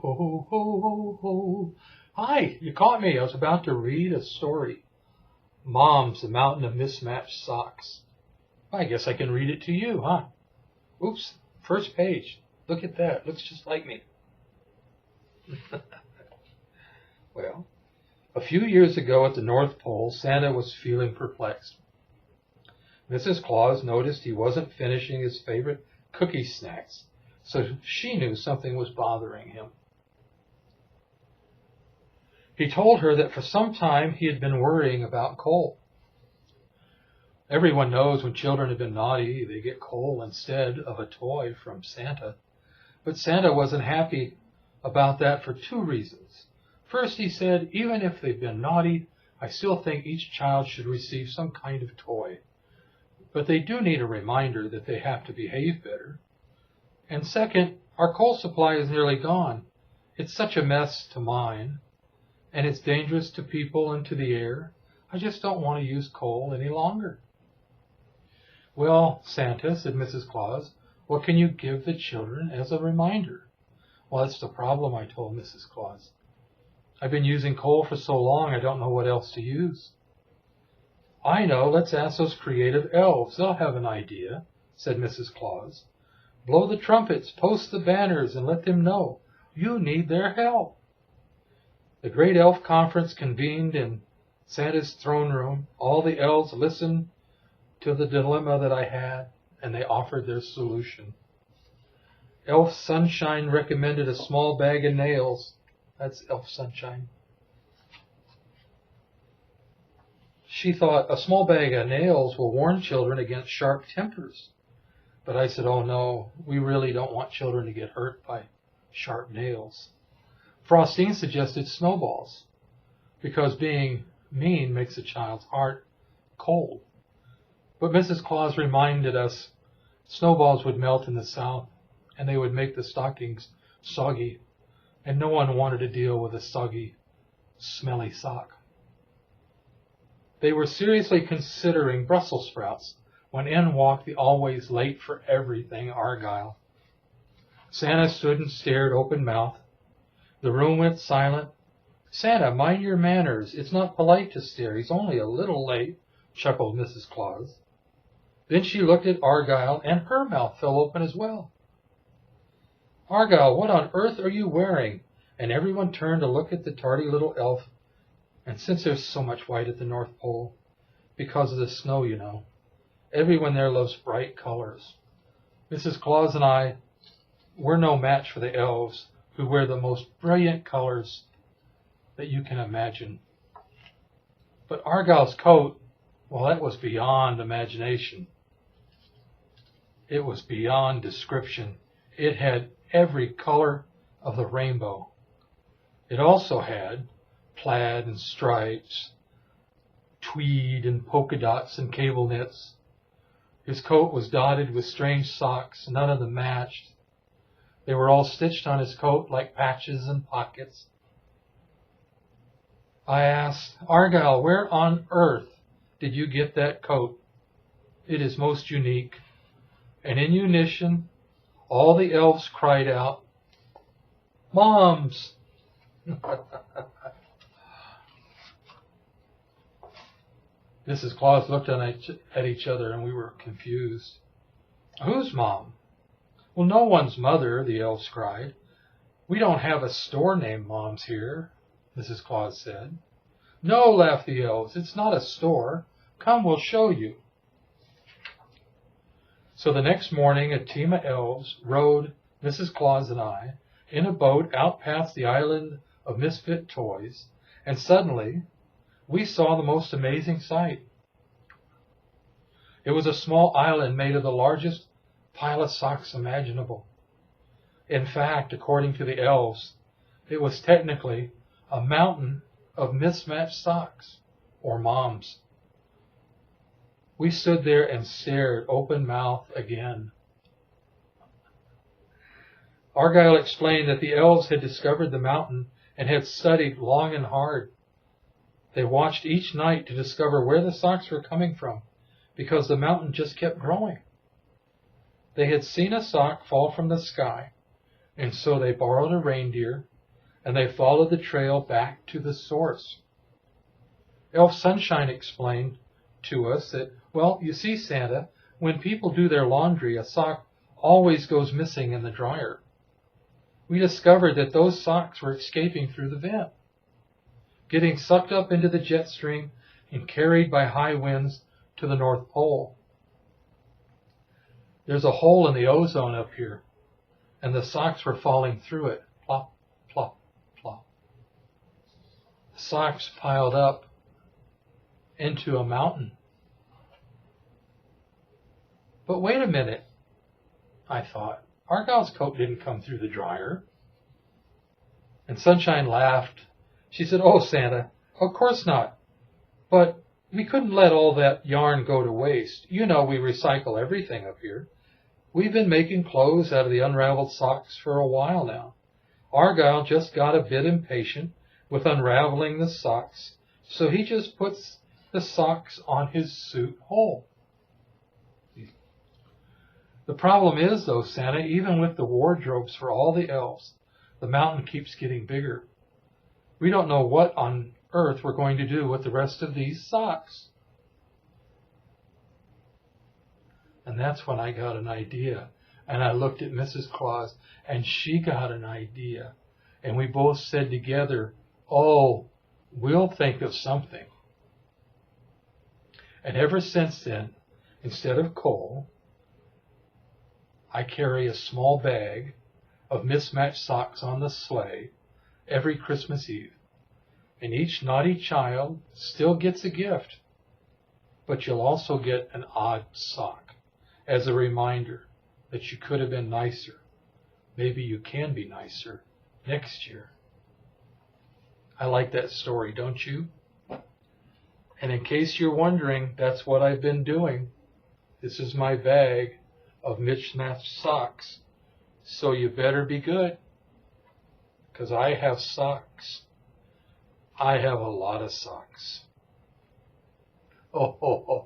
Ho, ho, ho, ho, ho. Hi, you caught me. I was about to read a story. Mom's, the Mountain of Mismatched Socks. I guess I can read it to you, huh? Oops, first page. Look at that. Looks just like me. Well, a few years ago at the North Pole, Santa was feeling perplexed. Mrs. Claus noticed he wasn't finishing his favorite cookie snacks, so she knew something was bothering him. He told her that for some time he had been worrying about coal. Everyone knows when children have been naughty, they get coal instead of a toy from Santa. But Santa wasn't happy about that for two reasons. First, he said, even if they've been naughty, I still think each child should receive some kind of toy. But they do need a reminder that they have to behave better. And second, our coal supply is nearly gone. It's such a mess to mine, and it's dangerous to people and to the air. I just don't want to use coal any longer. Well, Santa, said Mrs. Claus, what can you give the children as a reminder? Well, that's the problem, I told Mrs. Claus. I've been using coal for so long, I don't know what else to use. I know, let's ask those creative elves. They'll have an idea, said Mrs. Claus. Blow the trumpets, post the banners, and let them know you need their help. The great elf conference convened in Santa's throne room. All the elves listened to the dilemma that I had, and they offered their solution. Elf Sunshine recommended a small bag of nails. That's Elf Sunshine. She thought a small bag of nails will warn children against sharp tempers. But I said, oh no, we really don't want children to get hurt by sharp nails. Frostine suggested snowballs, because being mean makes a child's heart cold. But Mrs. Claus reminded us snowballs would melt in the south, and they would make the stockings soggy, and no one wanted to deal with a soggy, smelly sock. They were seriously considering Brussels sprouts when in walked the always late for everything Argyle. Santa stood and stared open-mouthed. The room went silent. Santa, mind your manners. It's not polite to stare. He's only a little late, chuckled Mrs. Claus. Then she looked at Argyle, and her mouth fell open as well. Argyle, what on earth are you wearing? And everyone turned to look at the tardy little elf. And since there's so much white at the North Pole, because of the snow, you know, everyone there loves bright colors. Mrs. Claus and I, we're no match for the elves, who wear the most brilliant colors that you can imagine. But Argyle's coat, well, that was beyond imagination. It was beyond description. It had every color of the rainbow. It also had plaid and stripes, tweed and polka dots and cable knits. His coat was dotted with strange socks. None of them matched. They were all stitched on his coat like patches and pockets. I asked, Argyle, where on earth did you get that coat? It is most unique. And in unison, all the elves cried out, MOMMS! Mrs. Claus looked at each other, and we were confused. Whose mom? Well, no one's mother, the elves cried. We don't have a store named MOMMS here, Mrs. Claus said. No, laughed the elves, it's not a store. Come, we'll show you. So the next morning, a team of elves rowed Mrs. Claus and I in a boat out past the island of misfit toys, and suddenly we saw the most amazing sight. It was a small island made of the largest pile of socks imaginable. In fact, according to the elves, it was technically a mountain of mismatched socks, or MOMMS. We stood there and stared open-mouthed again. Argyle explained that the elves had discovered the mountain and had studied long and hard. They watched each night to discover where the socks were coming from, because the mountain just kept growing. They had seen a sock fall from the sky, and so they borrowed a reindeer and they followed the trail back to the source. Elf Sunshine explained to us that, well, you see, Santa, when people do their laundry, a sock always goes missing in the dryer. We discovered that those socks were escaping through the vent, getting sucked up into the jet stream and carried by high winds to the North Pole. There's a hole in the ozone up here, and the socks were falling through it. Plop, plop, plop. The socks piled up into a mountain. But wait a minute, I thought. Argyle's coat didn't come through the dryer. And Sunshine laughed. She said, "Oh, Santa, of course not. But we couldn't let all that yarn go to waste. You know we recycle everything up here. We've been making clothes out of the unraveled socks for a while now. Argyle just got a bit impatient with unraveling the socks, so he just puts the socks on his suit hole." The problem is, though, Santa, even with the wardrobes for all the elves, the mountain keeps getting bigger. We don't know what on earth we're going to do with the rest of these socks. And that's when I got an idea. And I looked at Mrs. Claus, and she got an idea. And we both said together, "Oh, we'll think of something." And ever since then, instead of coal, I carry a small bag of mismatched socks on the sleigh every Christmas Eve. And each naughty child still gets a gift. But you'll also get an odd sock as a reminder that you could have been nicer. Maybe you can be nicer next year. I like that story, don't you? And in case you're wondering, that's what I've been doing. This is my bag of mismatched socks. So you better be good, because I have socks. I have a lot of socks. Oh, ho, ho.